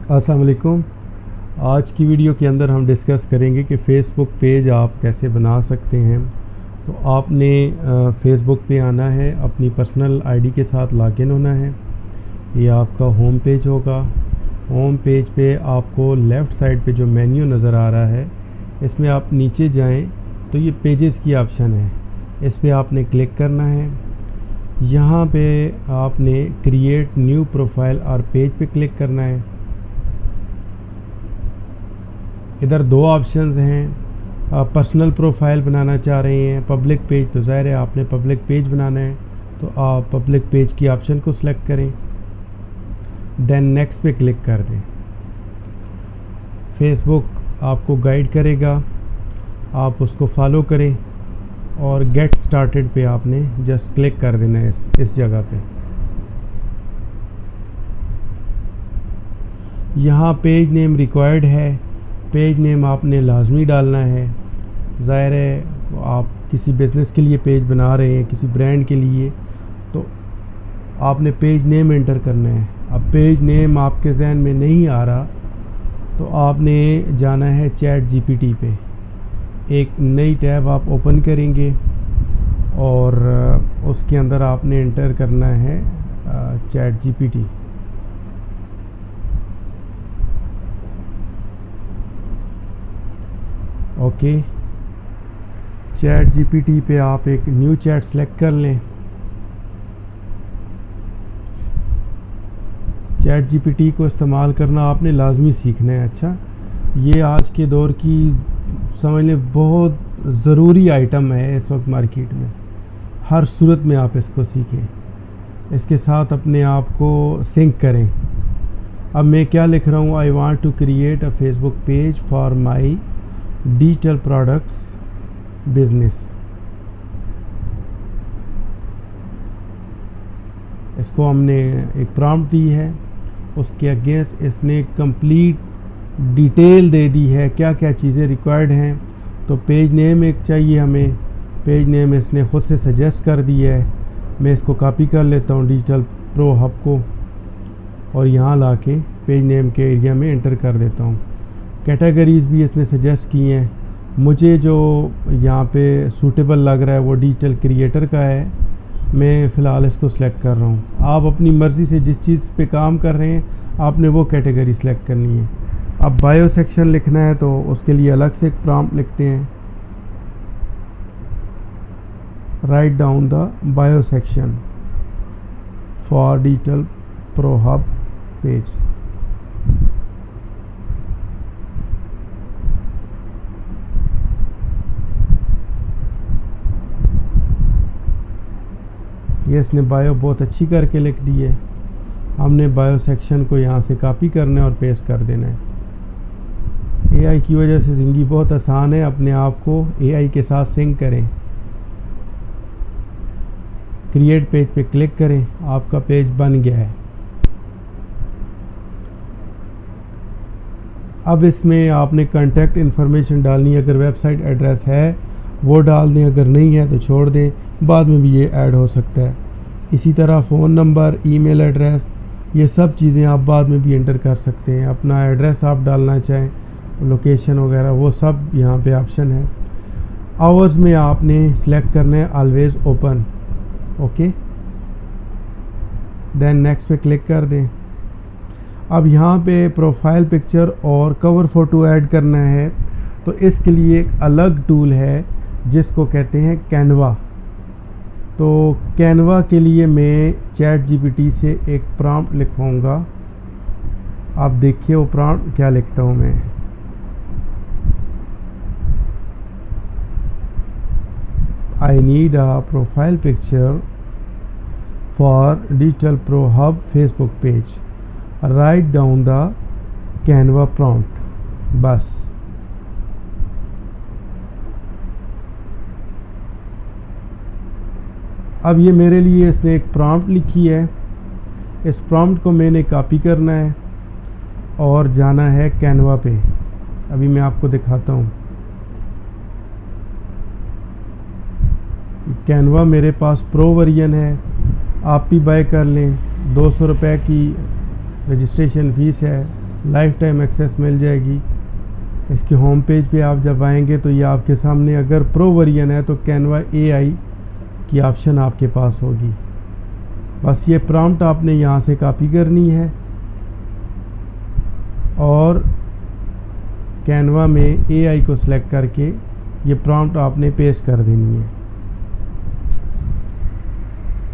अस्सलाम वालेकुम। आज की वीडियो के अंदर हम डिस्कस करेंगे कि फ़ेसबुक पेज आप कैसे बना सकते हैं। तो आपने फ़ेसबुक पे आना है, अपनी पर्सनल आईडी के साथ लॉगिन होना है। ये आपका होम पेज होगा। होम पेज पे आपको लेफ़्ट साइड पे जो मेन्यू नज़र आ रहा है, इसमें आप नीचे जाएं तो ये पेजेस की ऑप्शन है, इस पर आपने क्लिक करना है। यहाँ पे आपने क्रिएट न्यू प्रोफाइल और पेज पे क्लिक करना है। इधर दो ऑप्शंस हैं, आप पर्सनल प्रोफाइल बनाना चाह रहे हैं, पब्लिक पेज, तो ज़ाहिर है आपने पब्लिक पेज बनाना है, तो आप पब्लिक पेज की ऑप्शन को सिलेक्ट करें, देन नेक्स्ट पे क्लिक कर दें। फेसबुक आपको गाइड करेगा, आप उसको फॉलो करें और गेट स्टार्टेड पे आपने जस्ट क्लिक कर देना है इस जगह पे। यहाँ पेज नेम रिक्वायर्ड है, पेज नेम आपने लाजमी डालना है। ज़ाहिर है आप किसी बिज़नेस के लिए पेज बना रहे हैं, किसी ब्रांड के लिए, तो आपने पेज नेम एंटर करना है। अब पेज नेम आपके जहन में नहीं आ रहा तो आपने जाना है चैट जीपीटी पे। एक नई टैब आप ओपन करेंगे और उसके अंदर आपने एंटर करना है chat GPT. Okay, chat GPT पे आप एक न्यू चैट सेलेक्ट कर लें। चैट जीपीटी को इस्तेमाल करना आपने लाजमी सीखना है। अच्छा, ये आज के दौर की समझ लें बहुत ज़रूरी आइटम है इस वक्त मार्केट में। हर सूरत में आप इसको सीखें, इसके साथ अपने आप को सिंक करें। अब मैं क्या लिख रहा हूँ, I want to create a Facebook page for my digital products business. इसको हमने एक प्रॉम्प्ट दी है, उसके अगेंस्ट इसने कंप्लीट डिटेल दे दी है क्या क्या चीज़ें रिक्वायर्ड हैं। तो पेज नेम एक चाहिए हमें, पेज नेम इसने ख़ुद से सजेस्ट कर दी है। मैं इसको कॉपी कर लेता हूँ डिजिटल प्रो हब को और यहाँ लाके पेज नेम के एरिया में एंटर कर देता हूँ। कैटेगरीज़ भी इसने सजेस्ट की हैं, मुझे जो यहाँ पे सूटेबल लग रहा है वो डिजिटल क्रिएटर का है। मैं फ़िलहाल इसको सिलेक्ट कर रहा हूँ। आप अपनी मर्ज़ी से जिस चीज़ पे काम कर रहे हैं आपने वो कैटेगरी सिलेक्ट करनी है। अब बायो सेक्शन लिखना है तो उसके लिए अलग से एक प्रॉम्प्ट लिखते हैं, write down the bio section for digital pro hub page. ये इसने बायो बहुत अच्छी करके लिख दी है। हमने बायो सेक्शन को यहाँ से कॉपी करना है और पेस्ट कर देना है। एआई की वजह से ज़िंदगी बहुत आसान है। अपने आप को एआई के साथ सिंक करें। क्रिएट पेज पे क्लिक करें, आपका पेज बन गया है। अब इसमें आपने कॉन्टैक्ट इन्फॉर्मेशन डालनी है, अगर वेबसाइट एड्रेस है वो डाल दें, अगर नहीं है तो छोड़ दें, बाद में भी ये ऐड हो सकता है। इसी तरह फ़ोन नंबर, ईमेल एड्रेस, ये सब चीज़ें आप बाद में भी एंटर कर सकते हैं। अपना एड्रेस आप डालना चाहें, लोकेशन वगैरह, वो सब यहाँ पे ऑप्शन है। आवर्स में आपने सेलेक्ट करना है always open. Okay, then next पे क्लिक कर दें। अब यहाँ पे प्रोफाइल पिक्चर और कवर फ़ोटो ऐड करना है, तो इसके लिए एक अलग टूल है जिसको कहते हैं कैनवा। तो कैनवा के लिए मैं चैट जीपीटी से एक प्रॉम्प्ट लिखवाऊंगा। आप देखिए वो प्रॉम्प्ट क्या लिखता हूँ मैं। I need a profile picture for digital pro hub Facebook page, write down the Canva prompt. बस अब ये मेरे लिए इसने एक प्रॉम्प्ट लिखी है, इस प्रॉम्प्ट को मैंने कॉपी करना है और जाना है कैनवा पे। अभी मैं आपको दिखाता हूँ। कैनवा मेरे पास प्रो वर्जन है, आप भी बाय कर लें। 200 रुपये की रजिस्ट्रेशन फ़ीस है, लाइफ टाइम एक्सेस मिल जाएगी। इसके होम पेज पे आप जब आएंगे तो ये आपके सामने, अगर प्रो वर्जन है तो कैनवा AI की ऑप्शन आपके पास होगी। बस ये प्रॉम्प्ट आपने यहाँ से कॉपी करनी है और कैनवा में AI को सिलेक्ट करके ये प्रॉम्प्ट आपने पेस्ट कर देनी है।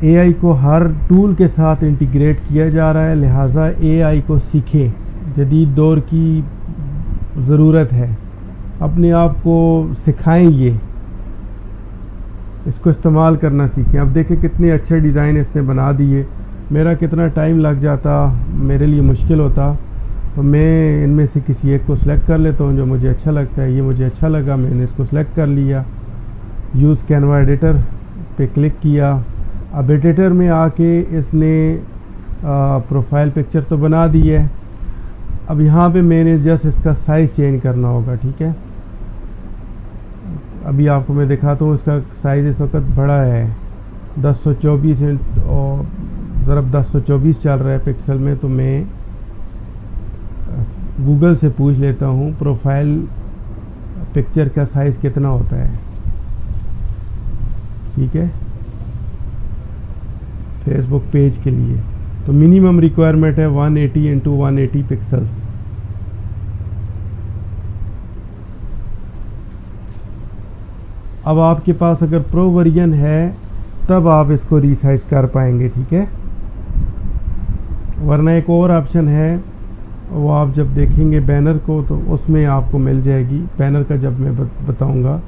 AI को हर टूल के साथ इंटीग्रेट किया जा रहा है, लिहाजा AI को सीखें, जदीद दौर की ज़रूरत है। अपने आप को सिखाएं, ये इसको इस्तेमाल करना सीखें। अब देखें कितने अच्छे डिज़ाइन इसने बना दिए। मेरा कितना टाइम लग जाता, मेरे लिए मुश्किल होता, तो मैं इनमें से किसी एक को सिलेक्ट कर लेता हूँ जो मुझे अच्छा लगता है। ये मुझे अच्छा लगा, मैंने इसको सिलेक्ट कर लिया। यूज़ कैनवा एडिटर पे क्लिक किया। अब एडिटर में आके इसने प्रोफाइल पिक्चर तो बना दी है। अब यहाँ पे मैंने जस्ट इसका साइज़ चेंज करना होगा, ठीक है। अभी आपको मैं दिखाता हूँ, इसका साइज़ इस वक्त बड़ा है, 1024 इंच और ज़रब 1024 चल रहा है पिक्सल में। तो मैं गूगल से पूछ लेता हूँ प्रोफाइल पिक्चर का साइज़ कितना होता है, ठीक है, फेसबुक पेज के लिए। तो मिनिमम रिक्वायरमेंट है 180 इंटू 180 पिक्सल्स। अब आपके पास अगर प्रो वर्जन है तब आप इसको रीसाइज कर पाएंगे, ठीक है। वरना एक और ऑप्शन है, वो आप जब देखेंगे बैनर को तो उसमें आपको मिल जाएगी। बैनर का जब मैं बताऊंगा।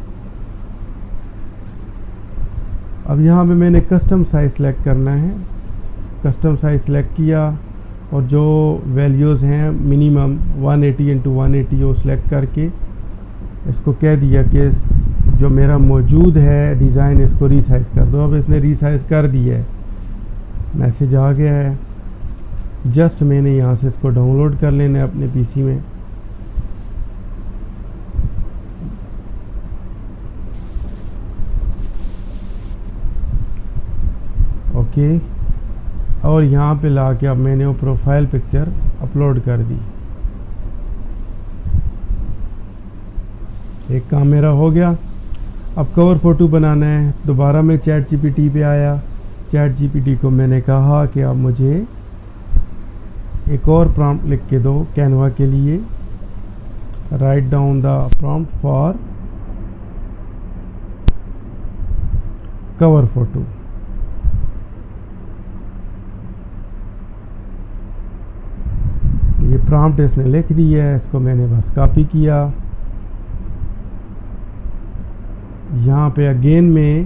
अब यहाँ पे मैंने कस्टम साइज़ सेलेक्ट करना है। कस्टम साइज़ सेलेक्ट किया और जो वैल्यूज़ हैं मिनिमम 180 इंटू 180 वो सिलेक्ट करके इसको कह दिया कि जो मेरा मौजूद है डिज़ाइन इसको रीसाइज़ कर दो। अब इसने रीसाइज़ कर दिया है, मैसेज आ गया है। जस्ट मैंने यहाँ से इसको डाउनलोड कर लेना है अपने पीसी में। ओके, और यहाँ पे ला के अब मैंने वो प्रोफाइल पिक्चर अपलोड कर दी। एक काम मेरा हो गया। अब कवर फ़ोटो बनाना है। दोबारा मैं चैट जीपीटी पे आया। चैट जीपीटी को मैंने कहा कि आप मुझे एक और प्रॉम्प्ट लिख के दो कैनवा के लिए। Write down the prompt for cover photo. ये प्रॉम्प्ट इसने लिख दिया है, इसको मैंने बस कॉपी किया। यहाँ पे अगेन मैं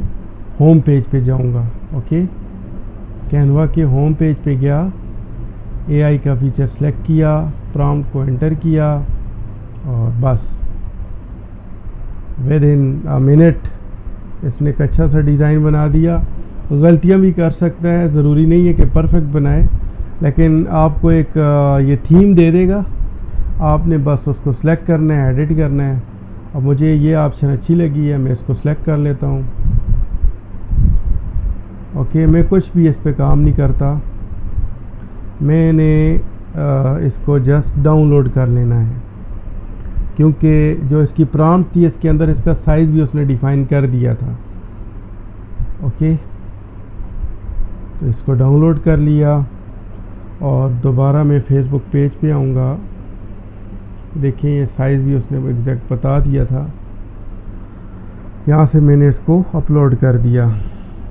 होम पेज पे जाऊँगा। ओके, कैनवा के होम पेज पे गया, AI का फीचर सेलेक्ट किया, प्रॉम्प्ट को एंटर किया और बस विद इन अ मिनट इसने एक अच्छा सा डिज़ाइन बना दिया। गलतियाँ भी कर सकता है, ज़रूरी नहीं है कि परफेक्ट बनाए, लेकिन आपको एक ये थीम दे देगा। आपने बस उसको सिलेक्ट करना है, एडिट करना है। अब मुझे ये ऑप्शन अच्छी लगी है, मैं इसको सिलेक्ट कर लेता हूँ। ओके, मैं कुछ भी इस पे काम नहीं करता, मैंने इसको जस्ट डाउनलोड कर लेना है, क्योंकि जो इसकी प्रॉम्प्ट थी इसके अंदर इसका साइज़ भी उसने डिफ़ाइन कर दिया था। ओके, तो इसको डाउनलोड कर लिया और दोबारा मैं फेसबुक पेज पे आऊँगा। देखिए ये साइज़ भी उसने एग्जैक्ट बता दिया था। यहाँ से मैंने इसको अपलोड कर दिया।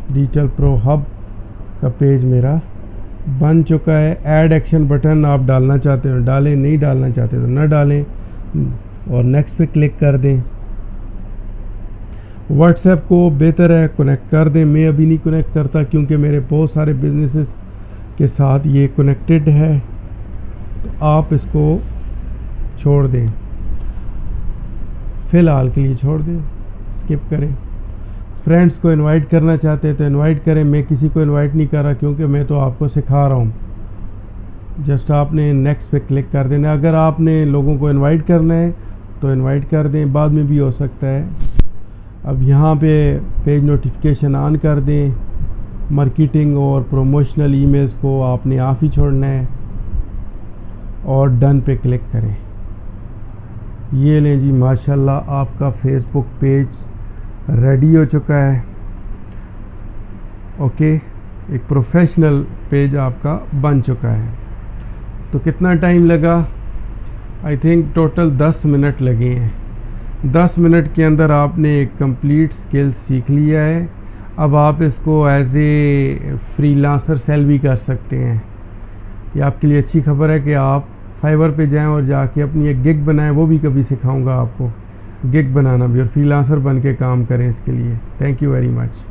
डिजिटल प्रो हब का पेज मेरा बन चुका है। ऐड एक्शन बटन आप डालना चाहते हो डालें, नहीं डालना चाहते तो ना डालें और नेक्स्ट पे क्लिक कर दें। व्हाट्सएप को बेहतर है कनेक्ट कर दें। मैं अभी नहीं कनेक्ट करता क्योंकि मेरे बहुत सारे बिजनेसेस के साथ ये कनेक्टेड है, तो आप इसको छोड़ दें, फ़िलहाल के लिए छोड़ दें, स्किप करें। फ्रेंड्स को इनवाइट करना चाहते हैं तो इनवाइट करें। मैं किसी को इनवाइट नहीं कर रहा क्योंकि मैं तो आपको सिखा रहा हूँ। जस्ट आपने नेक्स्ट पे क्लिक कर देना। अगर आपने लोगों को इनवाइट करना है तो इनवाइट कर दें, बाद में भी हो सकता है। अब यहाँ पे पेज नोटिफिकेशन ऑन कर दें। मार्केटिंग और प्रोमोशनल ईमेल्स को आपने ऑफ ही छोड़ना है और डन पे क्लिक करें। ये लें जी, माशाल्लाह आपका फेसबुक पेज रेडी हो चुका है। ओके, एक प्रोफेशनल पेज आपका बन चुका है। तो कितना टाइम लगा? आई थिंक टोटल 10 मिनट लगे हैं। 10 मिनट के अंदर आपने एक कंप्लीट स्किल सीख लिया है। अब आप इसको एज ए फ्रीलांसर सेल भी कर सकते हैं। ये आपके लिए अच्छी खबर है कि आप फाइवर पे जाएं और जाके अपनी एक गिग बनाएं। वो भी कभी सिखाऊंगा आपको, गिग बनाना भी, और फ्रीलांसर बन के काम करें इसके लिए। Thank you very much.